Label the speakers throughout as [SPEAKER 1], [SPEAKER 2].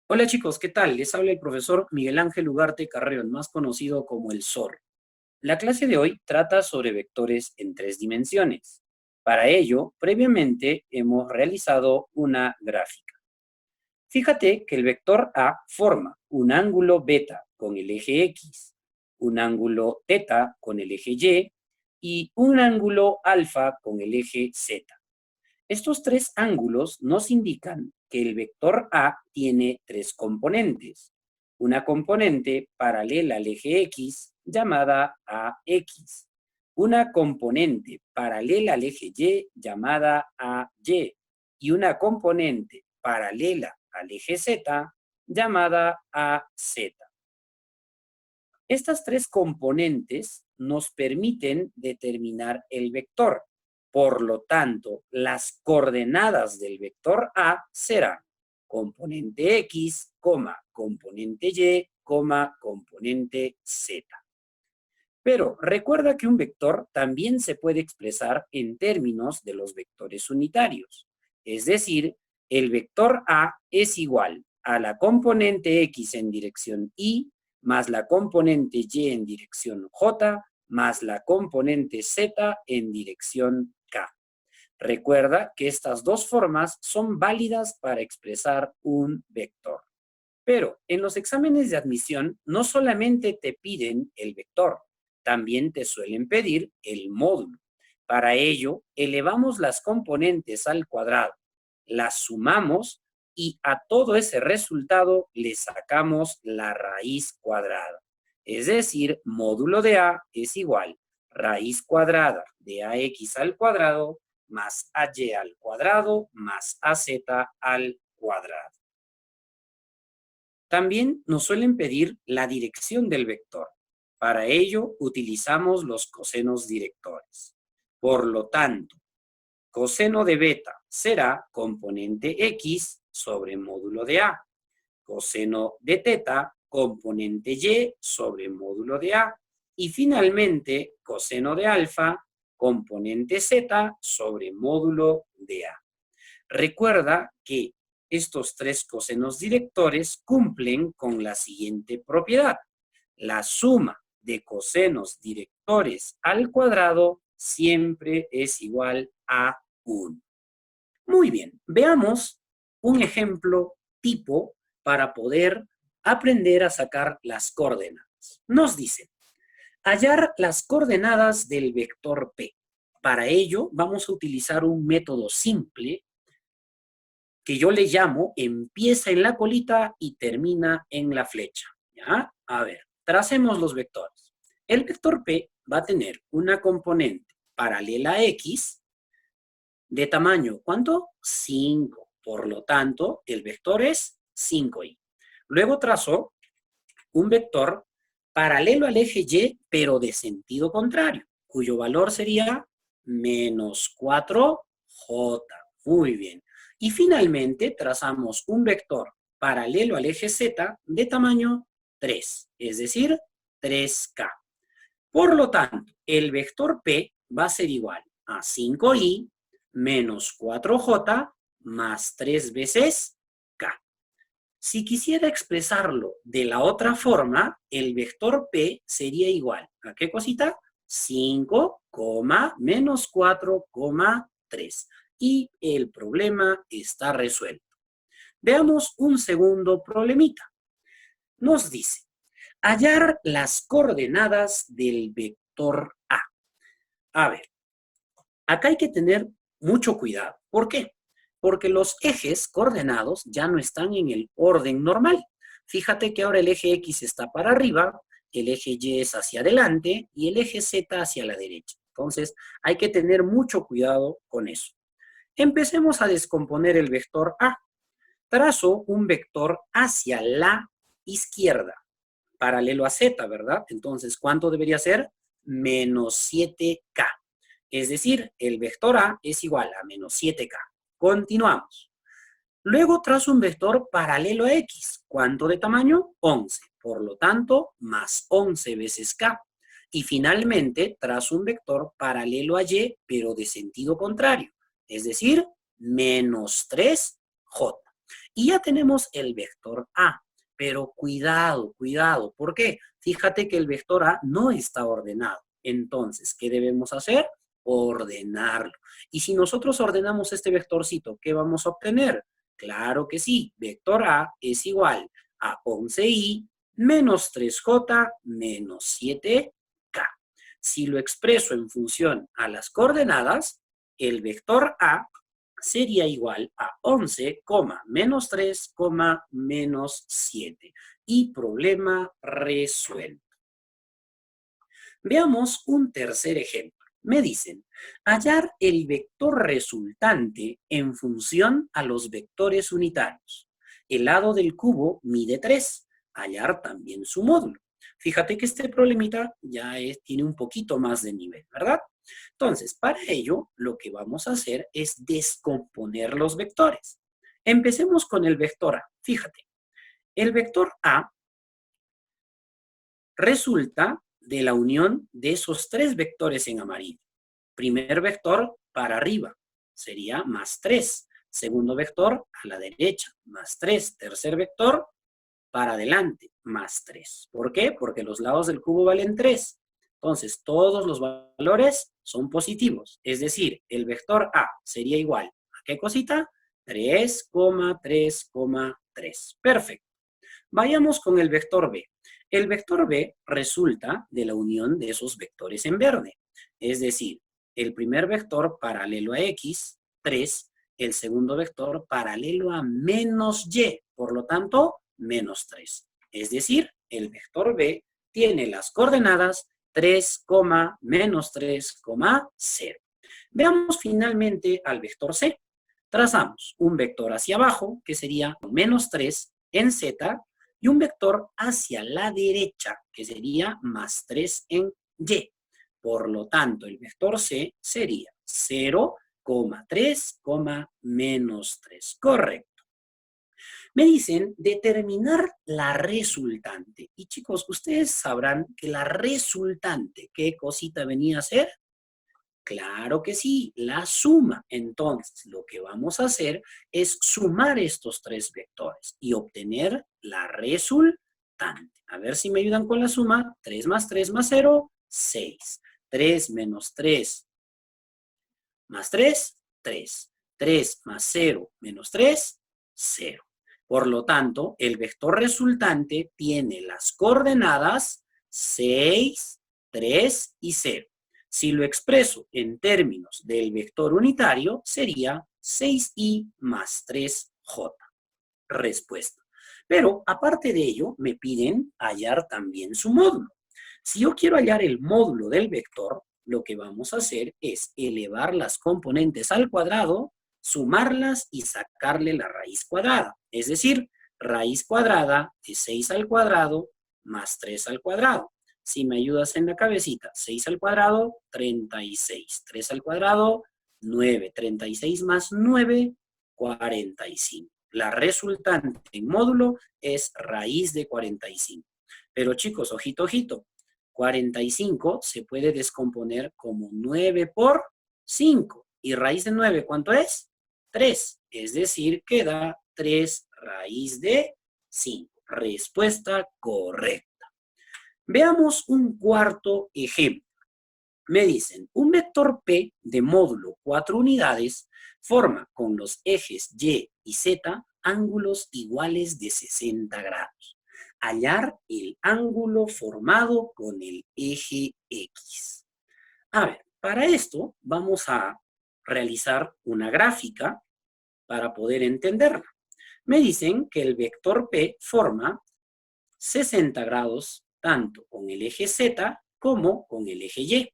[SPEAKER 1] Hola chicos, ¿qué tal? Les habla el profesor Miguel Ángel Ugarte Carreón, más conocido como el SOR. La clase de hoy trata sobre vectores en tres dimensiones. Para ello, previamente hemos realizado una gráfica. Fíjate que el vector A forma un ángulo beta con el eje X, un ángulo teta con el eje y un ángulo alfa con el eje Z. Estos tres ángulos nos indican que el vector A tiene tres componentes. Una componente paralela al eje X llamada AX. Una componente paralela al eje Y llamada AY. Y una componente paralela al eje Z llamada AZ. Estas tres componentes nos permiten determinar el vector. Por lo tanto, las coordenadas del vector A serán componente X, componente Y, componente Z. Pero recuerda que un vector también se puede expresar en términos de los vectores unitarios. Es decir, el vector A es igual a la componente X en dirección Y más la componente Y en dirección J más la componente Z en dirección K. Recuerda que estas dos formas son válidas para expresar un vector. Pero en los exámenes de admisión no solamente te piden el vector, también te suelen pedir el módulo. Para ello, elevamos las componentes al cuadrado, las sumamos y a todo ese resultado le sacamos la raíz cuadrada. Es decir, módulo de A es igual raíz cuadrada de AX al cuadrado más AY al cuadrado más AZ al cuadrado. También nos suelen pedir la dirección del vector. Para ello, utilizamos los cosenos directores. Por lo tanto, coseno de beta será componente X sobre módulo de A. Coseno de teta, componente Y sobre módulo de A. Y finalmente, coseno de alfa, componente Z sobre módulo de A. Recuerda que estos tres cosenos directores cumplen con la siguiente propiedad. La suma de cosenos directores al cuadrado siempre es igual a 1. Muy bien, veamos un ejemplo tipo para poder aprender a sacar las coordenadas. Nos dice, hallar las coordenadas del vector P. Para ello, vamos a utilizar un método simple que yo le llamo empieza en la colita y termina en la flecha. ¿Ya? A ver, tracemos los vectores. El vector P va a tener una componente paralela a X de tamaño, ¿cuánto? 5. Por lo tanto, el vector es 5i. Luego trazo un vector paralelo al eje Y, pero de sentido contrario, cuyo valor sería menos 4j. Muy bien. Y finalmente trazamos un vector paralelo al eje Z de tamaño 3, es decir, 3k. Por lo tanto, el vector P va a ser igual a 5i menos 4j más 3 veces k. Si quisiera expresarlo de la otra forma, el vector P sería igual a ¿qué cosita? 5, menos 4, 3. Y el problema está resuelto. Veamos un segundo problemita. Nos dice, hallar las coordenadas del vector A. A ver, acá hay que tener mucho cuidado. ¿Por qué? Porque los ejes coordenados ya no están en el orden normal. Fíjate que ahora el eje X está para arriba, el eje Y es hacia adelante y el eje Z hacia la derecha. Entonces, hay que tener mucho cuidado con eso. Empecemos a descomponer el vector A. Trazo un vector hacia la izquierda, paralelo a Z, ¿verdad? Entonces, ¿cuánto debería ser? Menos 7K. Es decir, el vector A es igual a menos 7K. Continuamos. Luego trazo un vector paralelo a X. ¿Cuánto de tamaño? 11. Por lo tanto, más 11 veces K. Y finalmente trazo un vector paralelo a Y, pero de sentido contrario. Es decir, menos 3J. Y ya tenemos el vector A. Pero cuidado, cuidado. ¿Por qué? Fíjate que el vector A no está ordenado. Entonces, ¿qué debemos hacer? Ordenarlo. Y si nosotros ordenamos este vectorcito, ¿qué vamos a obtener? Claro que sí. Vector A es igual a 11i menos 3j menos 7k. Si lo expreso en función a las coordenadas, el vector A sería igual a 11, menos 3, menos 7. Y problema resuelto. Veamos un tercer ejemplo. Me dicen, hallar el vector resultante en función a los vectores unitarios. El lado del cubo mide 3. Hallar también su módulo. Fíjate que este problemita ya tiene un poquito más de nivel, ¿verdad? Entonces, para ello, lo que vamos a hacer es descomponer los vectores. Empecemos con el vector A. Fíjate, el vector A resulta de la unión de esos tres vectores en amarillo. Primer vector para arriba sería más 3. Segundo vector a la derecha, más 3. Tercer vector para adelante, más 3. ¿Por qué? Porque los lados del cubo valen 3. Entonces, todos los valores son positivos. Es decir, el vector A sería igual a ¿qué cosita? 3, 3, 3. Perfecto. Vayamos con el vector B. El vector B resulta de la unión de esos vectores en verde. Es decir, el primer vector paralelo a X, 3, el segundo vector paralelo a menos Y, por lo tanto, menos 3. Es decir, el vector B tiene las coordenadas 3, menos 3, 0. Veamos finalmente al vector C. Trazamos un vector hacia abajo, que sería menos 3 en Z, y un vector hacia la derecha, que sería más 3 en Y. Por lo tanto, el vector C sería 0, 3, menos 3. Correcto. Me dicen determinar la resultante. Y chicos, ustedes sabrán que la resultante, ¿qué cosita venía a ser? Claro que sí, la suma. Entonces, lo que vamos a hacer es sumar estos tres vectores y obtener la resultante. A ver si me ayudan con la suma. 3 más 3 más 0, 6. 3 menos 3 más 3, 3. 3 más 0 menos 3, 0. Por lo tanto, el vector resultante tiene las coordenadas 6, 3 y 0. Si lo expreso en términos del vector unitario, sería 6i más 3j. Respuesta. Pero, aparte de ello, me piden hallar también su módulo. Si yo quiero hallar el módulo del vector, lo que vamos a hacer es elevar las componentes al cuadrado, sumarlas y sacarle la raíz cuadrada. Es decir, raíz cuadrada de 6 al cuadrado más 3 al cuadrado. Si me ayudas en la cabecita, 6 al cuadrado, 36. 3 al cuadrado, 9. 36 más 9, 45. La resultante en módulo es raíz de 45. Pero chicos, ojito, ojito. 45 se puede descomponer como 9 por 5. ¿Y raíz de 9 cuánto es? 3. Es decir, que da 3 raíz de 5. Respuesta correcta. Veamos un cuarto ejemplo. Me dicen, un vector P de módulo 4 unidades forma con los ejes Y y Z ángulos iguales de 60 grados. Hallar el ángulo formado con el eje X. A ver, para esto vamos a realizar una gráfica para poder entenderla. Me dicen que el vector P forma 60 grados tanto con el eje Z como con el eje Y.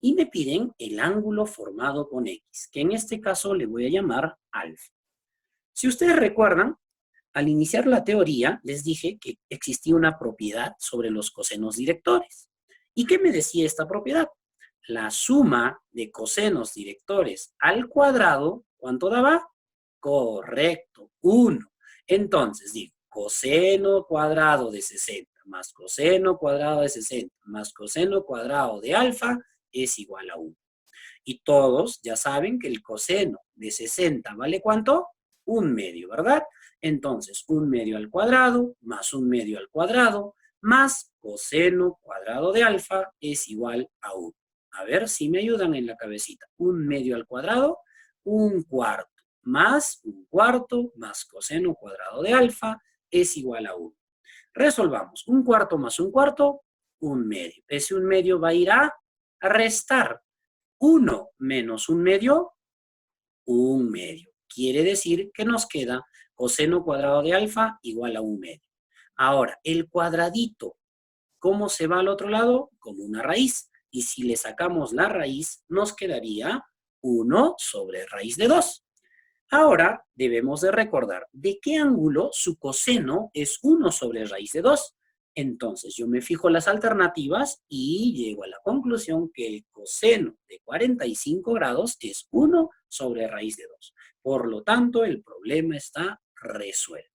[SPEAKER 1] Y me piden el ángulo formado con X, que en este caso le voy a llamar alfa. Si ustedes recuerdan, al iniciar la teoría, les dije que existía una propiedad sobre los cosenos directores. ¿Y qué me decía esta propiedad? La suma de cosenos directores al cuadrado, ¿cuánto daba? Correcto, 1. Entonces, digo, coseno cuadrado de 60 más coseno cuadrado de 60 más coseno cuadrado de alfa es igual a 1. Y todos ya saben que el coseno de 60 vale ¿cuánto? 1 medio, ¿verdad? Entonces, 1/2 al cuadrado más 1/2 al cuadrado más coseno cuadrado de alfa es igual a 1. A ver si me ayudan en la cabecita. 1/2 al cuadrado, 1/4 más 1/4 más coseno cuadrado de alfa es igual a 1. Resolvamos. 1/4 más 1/4, 1/2. Ese 1/2 va a ir a restar. 1 menos 1/2, 1/2. Quiere decir que nos queda coseno cuadrado de alfa igual a 1/2. Ahora, el cuadradito, ¿cómo se va al otro lado? Como una raíz. Y si le sacamos la raíz, nos quedaría 1 sobre raíz de 2. Ahora debemos de recordar de qué ángulo su coseno es 1 sobre raíz de 2. Entonces yo me fijo las alternativas y llego a la conclusión que el coseno de 45 grados es 1 sobre raíz de 2. Por lo tanto, el problema está resuelto.